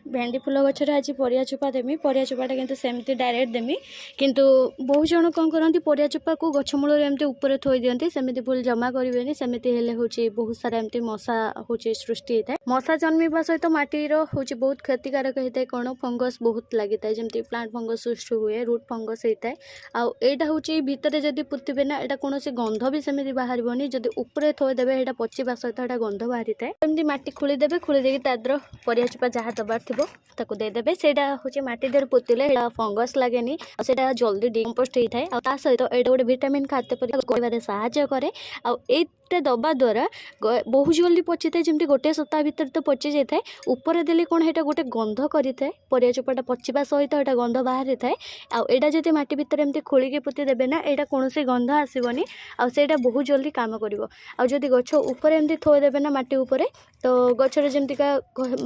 भेंडी फुल गचर आज परिया चोपा देमी परिया चोपाटा किंतु सेमती डायरेक्ट देमी किंतु बहुत जन कौन करती परिया चोपा को गछमूल एमती ऊपर थोई दियंती सेमती भूल जमा करेनि सेमती हेले होची बहुत सारा एमती मशा होची सृष्टि होता है मशा जन्मिबा सहित माटीर होची बहुत क्षतिकारक होता है कौन फंगस बहुत लगी था जमती प्लांट फंगस सृष्टि हुए रूट फंगस होता है आईटा हूँ भितर जदि पुतिबे ना यहाँ कौन गंध भी सेमती बाहर जदि ऊपर थोदेवे यहाँ पचिवा सहित यहाँ गंध बाहरी थाए एमती माटी खोलीदेवे खोलीदेकी तादर परिया चोपा जहाँ दबार थो ताको देदेवे सेटा हूँ माटी देर पोतिले फंगस लगे सेटा जल्दी डिकम्पोस्ट होता है और सहित यहाँ गोटे विटामिन खाद्य पर साहाय्य करे आईटा दबा द्वारा बहुत जल्दी पची थाए जमी गोटे सप्ताह भितर तो पची जाए ऊपर देले कौन है गोटे गंध करें परिया चोपाटा पचिवा सहित यहाँ गंध बाहरी थाए आईटा जब माटी भितर एमती खोलिकी पोती देवे ना यहाँ कौन गंध आसबनी आईटा बहुत जल्दी कम कर आदि गछ ऊपर एमती थोदेवे ना माटी उपरे तो गचर जमतीका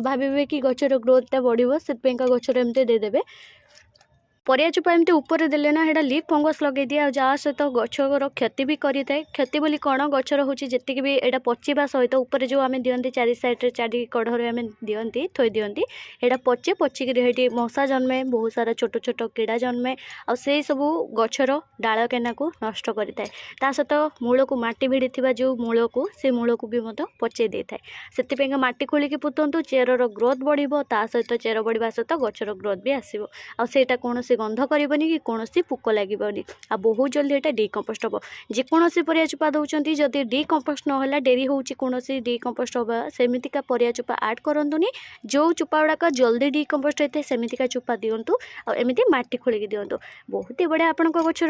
भावे कि गचर ग्रोथटा बढ़ो से गचर एमती देदेवे परिया चोपा एमती ऊपर देले ना हेटा लीफ फंगस लगे दिए आ जहाँ सहित गछर क्षति भी करें क्षति बोली कौन गचर हूँ जी भी यहाँ पचिवा सहित ऊपर जो आम दिखती चारि साइड्रे चारि कढ़ आम दिखती थोई दिखती यहाँ पचे पचिकी मशा जन्मे बहुत सारा छोट छोट कीड़ा जन्मे आ से सब गचर डाल केना को नष्ट करें सहित मूल को माटी भिड़ी जो मूल को से मूल को भी पचे दे था से माटी खोलिकी पुतंतु चेरर ग्रोथ बढ़ो सहित चेर बढ़ा सहित गचर ग्रोथ भी आसो आईटा कौन गंध करनी कि कौन पुक लगे आ बहुत जल्दी यहाँ डिकम्पोस्ट हम जेकोसी परिया चोपा दौरान जदि डिकम्पोस्ट ना डेरी हो कौन डिकम्पोस्ट हाँ सेमतिका परिया चोपा आड करतुनि जो चोपा गुड़ाक जल्दी डिकम्पोस्ट होता है सेमतिका चोपा दिंतु आमती माटी खोलिकी दिंतु बहुत ही बढ़िया आपण गछ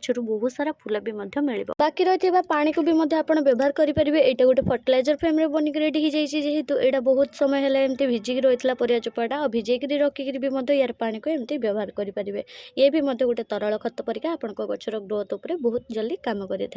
रु बहुत सारा फूल भी मिल बाकी रही पानी को भी व्यवहार करेंगे यहाँ गोटे फर्टिलाइजर फ्रेम बनिक रेडी हो जाए जेहेतु यहाँ बहुत समय है भिजिकी रही है परिया चोपाटा और भिजेक रखिक भी यार पानी को एमती व्यवहार करेंगे ये भी गोटे तरल खत परिका आपण गचर ग्रोथ उपर बहुत जल्दी काम करें।